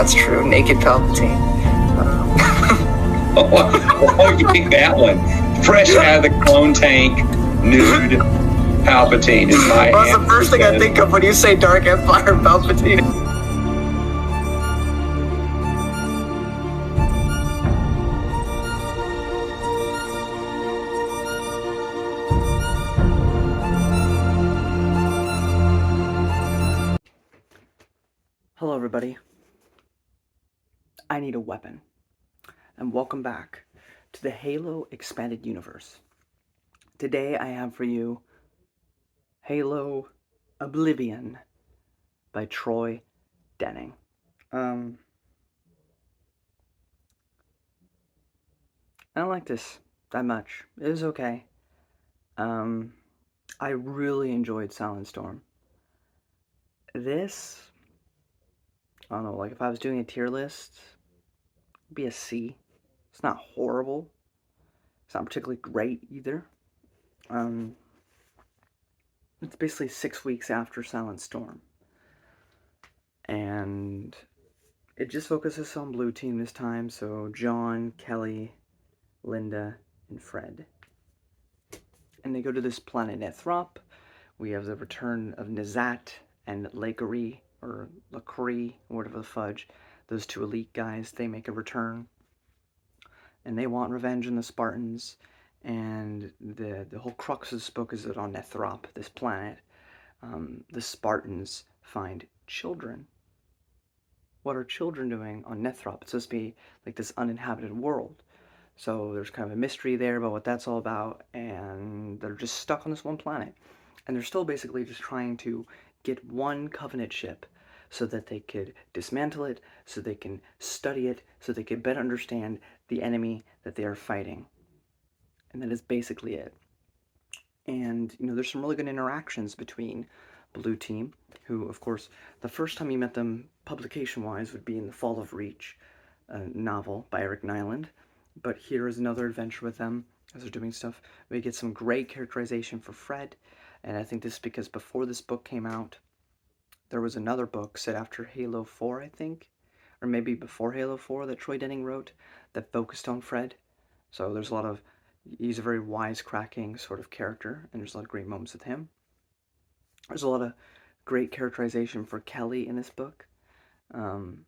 that's true. Naked Palpatine. Oh, you pick that one. Fresh out of the clone tank, nude Palpatine is my Well, that's the first thing I think of when you say Dark Empire Palpatine. Hello everybody, I need a weapon, and welcome back to the Halo Expanded Universe. Today I have for you Halo Oblivion by Troy Denning. I don't like this that much. It was okay. I really enjoyed Silent Storm. This, I don't know, like if I was doing a tier list, it'd be a C. It's not horrible. It's not particularly great either. It's basically 6 weeks after Silent Storm. And it just focuses on Blue Team this time, so John, Kelly, Linda, and Fred. And they go to this planet Nethrop. We have the return of Nizat and Lakery, or Lakery, or whatever the fudge. Those two elite guys, they make a return. And they want revenge on the Spartans. And the whole crux of this book is that on Nethrop, this planet, the Spartans find children. What are children doing on Nethrop? It's supposed to be like this uninhabited world. So there's kind of a mystery there about what that's all about, and they're just stuck on this one planet. And they're still basically just trying to get one Covenant ship so that they could dismantle it, so they can study it, so they could better understand the enemy that they are fighting. And that is basically it. And, you know, there's some really good interactions between Blue Team, who, of course, the first time you met them publication-wise would be in the Fall of Reach novel by Eric Nyland. But here is another adventure with them as they're doing stuff. We get some great characterization for Fred, and I think this is because before this book came out, there was another book set after Halo 4, I think, or maybe before Halo 4 that Troy Denning wrote that focused on Fred. So there's a lot of, he's a very wisecracking sort of character, and there's a lot of great moments with him. There's a lot of great characterization for Kelly in this book. And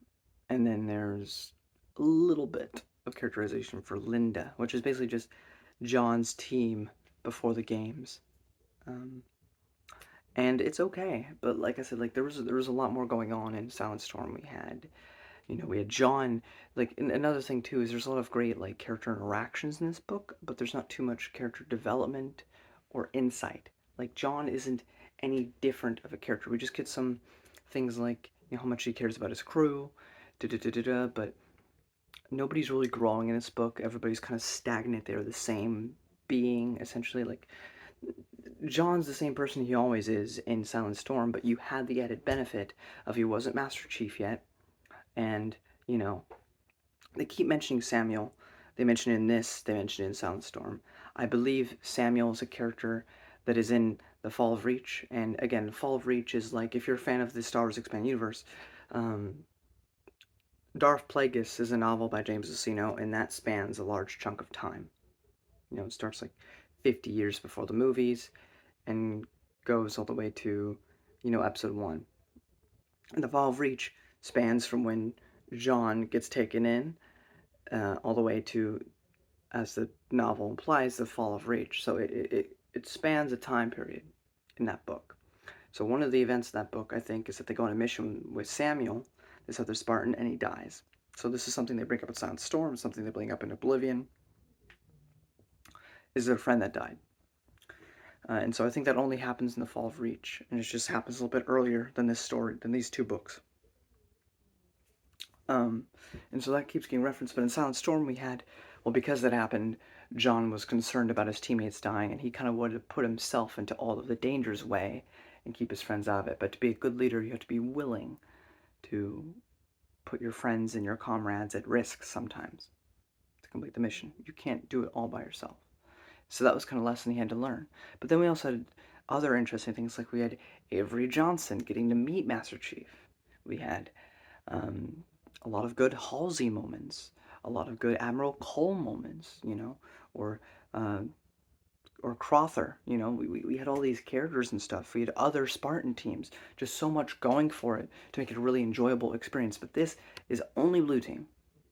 then there's a little bit of characterization for Linda, which is basically just John's team before the games. And it's okay, but like I said, like there was a lot more going on in Silent Storm. We had John, like, and another thing too is there's a lot of great like character interactions in this book, but there's not too much character development or insight. Like John isn't any different of a character. We just get some things like, you know, how much he cares about his crew, but nobody's really growing in this book. Everybody's kind of stagnant. They're the same being, essentially. Like, John's the same person he always is in Silent Storm, but you had the added benefit of he wasn't Master Chief yet. And, you know, they keep mentioning Samuel. They mention it in this, they mention it in Silent Storm. I believe Samuel is a character that is in the Fall of Reach. And again, Fall of Reach is like, if you're a fan of the Star Wars Expanded Universe, Darth Plagueis is a novel by James Luceno, and that spans a large chunk of time. You know, it starts like 50 years before the movies and goes all the way to, you know, episode 1. And the Fall of Reach spans from when John gets taken in all the way to, as the novel implies, the Fall of Reach. So it spans a time period in that book. So one of the events in that book, I think, is that they go on a mission with Samuel, this other Spartan, and he dies. So this is something they bring up in Silent Storm, something they bring up in Oblivion, is their friend that died. And so I think that only happens in the Fall of Reach, and it just happens a little bit earlier than this story, than these two books. And so that keeps getting referenced, but in Silent Storm we had, well, because that happened, John was concerned about his teammates dying, and he kind of wanted to put himself into all of the danger's way and keep his friends out of it. But to be a good leader, you have to be willing to put your friends and your comrades at risk sometimes to complete the mission. You can't do it all by yourself. So that was kind of a lesson he had to learn. But then we also had other interesting things, like we had Avery Johnson getting to meet Master Chief. We had a lot of good Halsey moments, a lot of good Admiral Cole moments, you know, uh, or Crother, you know, we had all these characters and stuff. We had other Spartan teams, just so much going for it to make it a really enjoyable experience. But this is only Blue Team.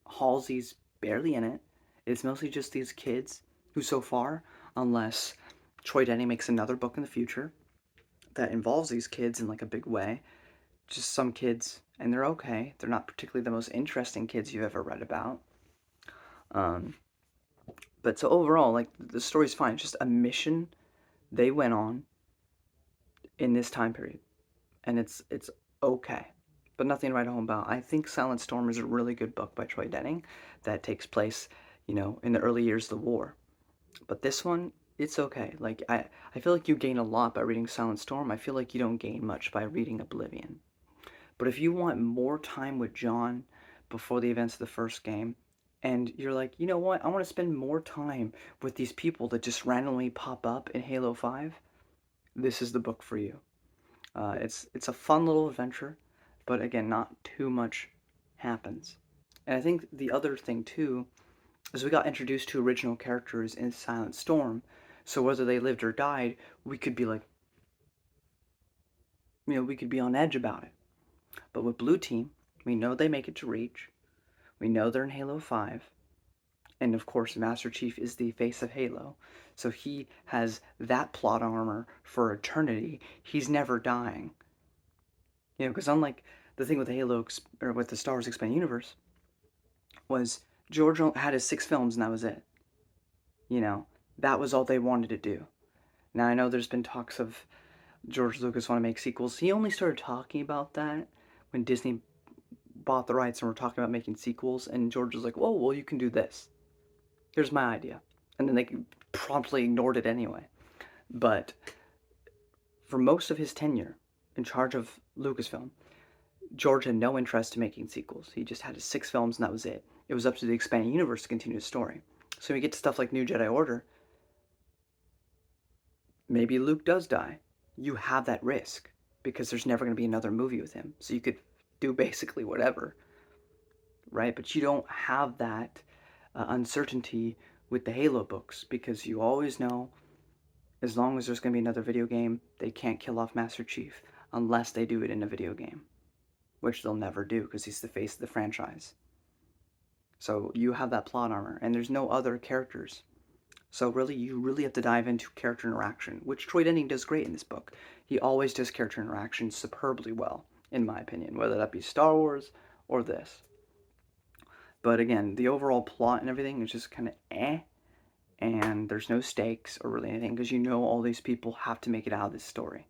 Halsey's barely in it. It's mostly just these kids who, so far, unless Troy Denny makes another book in the future that involves these kids in like a big way, just some kids, and they're okay. They're not particularly the most interesting kids you've ever read about. But so overall, like the story's fine. It's just a mission they went on in this time period, and it's okay, but nothing to write home about. I think Silent Storm is a really good book by Troy Denning that takes place, you know, in the early years of the war. But this one, it's okay. Like I feel like you gain a lot by reading Silent Storm. I feel like you don't gain much by reading Oblivion. But if you want more time with John before the events of the first game, and you're like, you know what, I want to spend more time with these people that just randomly pop up in Halo 5, this is the book for you. It's a fun little adventure, but again, not too much happens. And I think the other thing too is we got introduced to original characters in Silent Storm, so whether they lived or died, we could be like, you know, we could be on edge about it. But with Blue Team, we know they make it to Reach. We know they're in Halo 5. And of course, Master Chief is the face of Halo. So he has that plot armor for eternity. He's never dying. You know, because unlike the thing with Halo, or with the Star Wars Expanded Universe, was George had his 6 films and that was it. You know, that was all they wanted to do. Now, I know there's been talks of George Lucas want to make sequels. He only started talking about that when Disney bought the rights and were talking about making sequels, and George was like, whoa, well, you can do this. Here's my idea. And then they promptly ignored it anyway. But for most of his tenure in charge of Lucasfilm, George had no interest in making sequels. He just had his 6 films and that was it. It was up to the expanding universe to continue the story. So when you get to stuff like New Jedi Order, maybe Luke does die. You have that risk because there's never going to be another movie with him. So you could do basically whatever, right? But you don't have that uncertainty with the Halo books because you always know as long as there's going to be another video game, they can't kill off Master Chief unless they do it in a video game, which they'll never do because he's the face of the franchise. So you have that plot armor, and there's no other characters. So really, you really have to dive into character interaction, which Troy Denning does great in this book. He always does character interaction superbly well, in my opinion, whether that be Star Wars or this. But again, the overall plot and everything is just kind of and there's no stakes or really anything because you know all these people have to make it out of this story.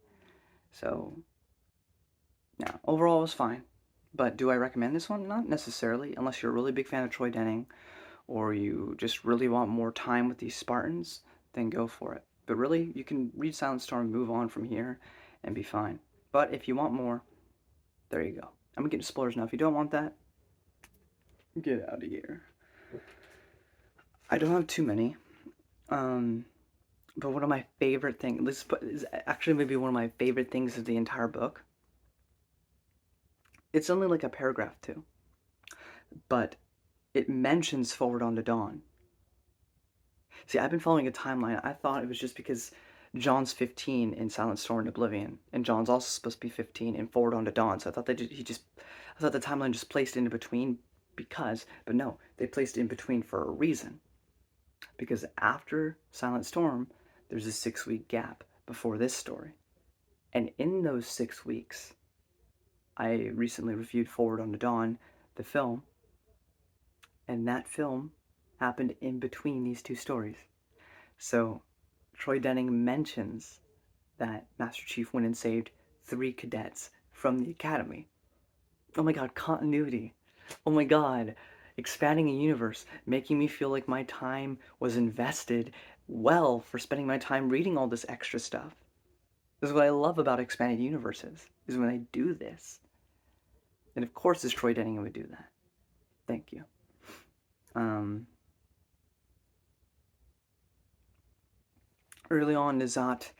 So, yeah, overall it was fine. But do I recommend this one? Not necessarily, unless you're a really big fan of Troy Denning or you just really want more time with these Spartans, then go for it. But really, you can read Silent Storm, move on from here, and be fine. But if you want more, there you go. I'm gonna get into spoilers now. If you don't want that, get out of here. I don't have too many. But one of my favorite things, this is actually maybe one of my favorite things of the entire book. It's only like a paragraph too, but it mentions Forward Unto Dawn. See, I've been following a timeline. I thought it was just because John's 15 in Silent Storm and Oblivion, and John's also supposed to be 15 in Forward Unto Dawn. So I thought I thought the timeline just placed it in between but no, they placed it in between for a reason. Because after Silent Storm, there's a 6-week gap before this story. And in those 6 weeks, I recently reviewed Forward Unto Dawn, the film, and that film happened in between these 2 stories. So Troy Denning mentions that Master Chief went and saved 3 cadets from the academy. Oh my god, continuity. Oh my god, expanding a universe, making me feel like my time was invested well for spending my time reading all this extra stuff. This is what I love about expanded universes, is when they do this. And of course, it's Troy Denning who would do that. Thank you. Early on, Nizat,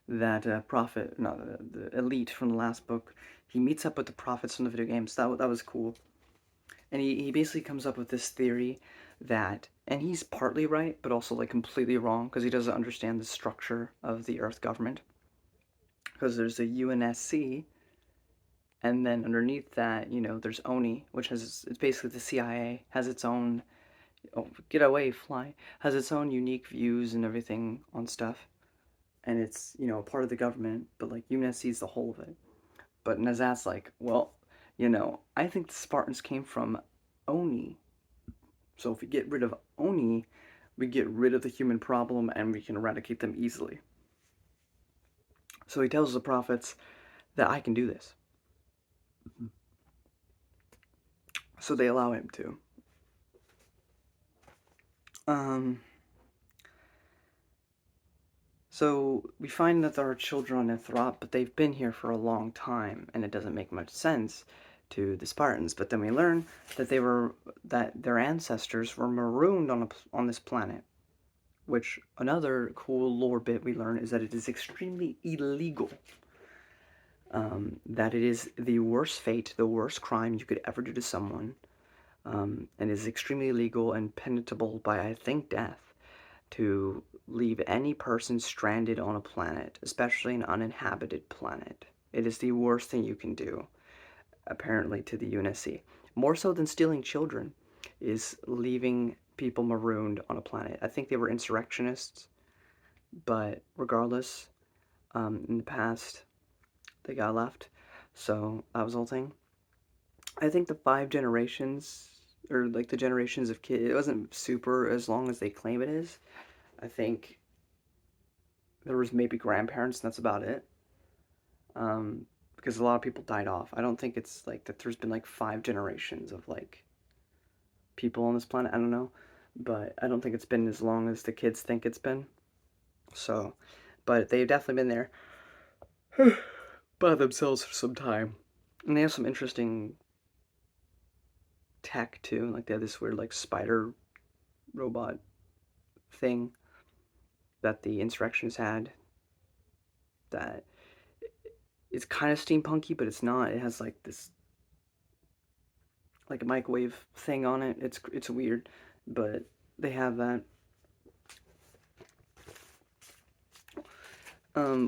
that prophet, no, the elite from the last book, he meets up with the prophets from the video games. That was cool. And he basically comes up with this theory that, and he's partly right, but also like completely wrong because he doesn't understand the structure of the Earth government. Because there's a UNSC, and then underneath that, there's ONI, which it's basically the CIA, has its own, oh, get away, fly, has its own unique views and everything on stuff. And it's, part of the government, but like UNSC is the whole of it. But Nazat's like, well, I think the Spartans came from Oni. So if we get rid of Oni, we get rid of the human problem and we can eradicate them easily. So he tells the prophets that I can do this. So they allow him to. So we find that there are children on Ithrop, but they've been here for a long time, and it doesn't make much sense to the Spartans. But then we learn that their ancestors were marooned on this planet. Which another cool lore bit we learn is that it is extremely illegal. That it is the worst fate, the worst crime you could ever do to someone, and is extremely illegal and penitable by, I think, death, to leave any person stranded on a planet, especially an uninhabited planet. It is the worst thing you can do, apparently, to the UNSC. More so than stealing children, is leaving people marooned on a planet. I think they were insurrectionists, but regardless, in the past, they got left. So that was the whole thing. I think the 5 generations, or like the generations of kids, it wasn't super as long as they claim it is. I think there was maybe grandparents, and that's about it. Because a lot of people died off. I don't think it's like that there's been like 5 generations of like people on this planet. I don't know. But I don't think it's been as long as the kids think it's been. So, but they've definitely been there by themselves for some time. And they have some interesting tech too. Like they have this weird like spider robot thing that the insurrectionists had that is kind of steampunky, but it's not. It has like this like a microwave thing on it. It's weird, but they have that.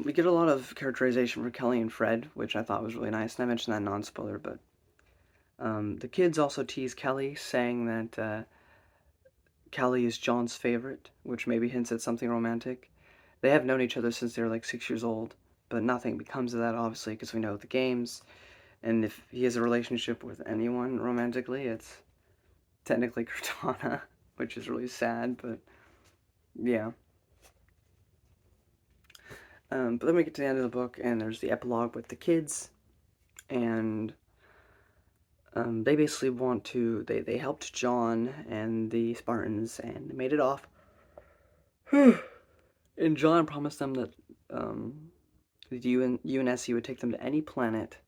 We get a lot of characterization for Kelly and Fred, which I thought was really nice, and I mentioned that non-spoiler, but the kids also tease Kelly, saying that Kelly is John's favorite, which maybe hints at something romantic. They have known each other since they were like 6 years old, but nothing becomes of that, obviously, because we know the games, and if he has a relationship with anyone romantically, it's technically Cortana, which is really sad, but yeah. But then we get to the end of the book, and there's the epilogue with the kids, and they basically want to, they helped John and the Spartans, and they made it off. And John promised them that the UNSC would take them to any planet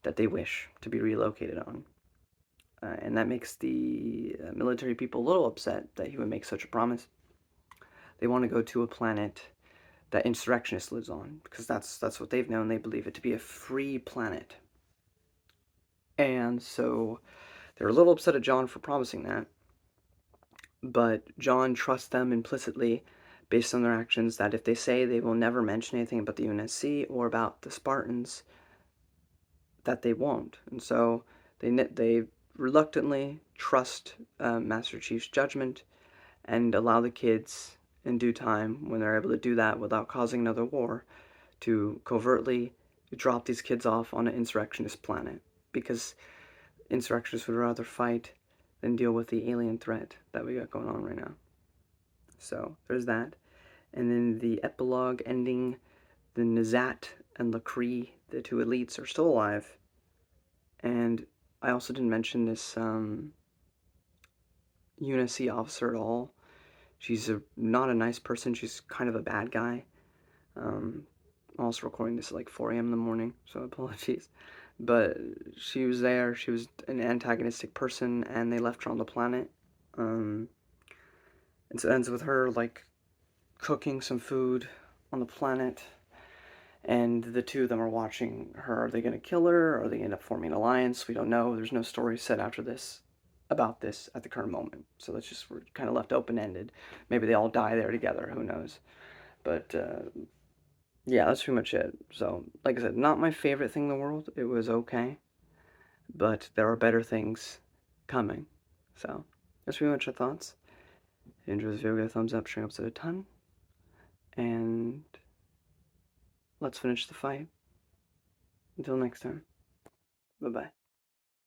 that they wish to be relocated on. And that makes the military people a little upset that he would make such a promise. They want to go to a planet that insurrectionist lives on, because that's what they've known. They believe it to be a free planet. And so they're a little upset at John for promising that, but John trusts them implicitly based on their actions that if they say they will never mention anything about the UNSC or about the Spartans, that they won't. And so they reluctantly trust Master Chief's judgment and allow the kids in due time, when they're able to do that without causing another war, to covertly drop these kids off on an insurrectionist planet, because insurrectionists would rather fight than deal with the alien threat that we got going on right now. So there's that. And then the epilogue ending, the Nazat and Lacree, the 2 elites, are still alive. And I also didn't mention this UNSC officer at all. She's not a nice person. She's kind of a bad guy. I'm also recording this at like 4 a.m. in the morning, so apologies. But she was there. She was an antagonistic person, and they left her on the planet. And so it ends with her like cooking some food on the planet, and the 2 of them are watching her. Are they going to kill her, or are they going to end up forming an alliance? We don't know. There's no story set after this. about this at the current moment. So we're kind of left open-ended. Maybe they all die there together, who knows. But yeah, that's pretty much it. So, like I said, not my favorite thing in the world. It was okay. But there are better things coming. So, that's pretty much our thoughts. If you enjoyed this video, give it a thumbs up, share episode a ton. And let's finish the fight. Until next time. Bye-bye.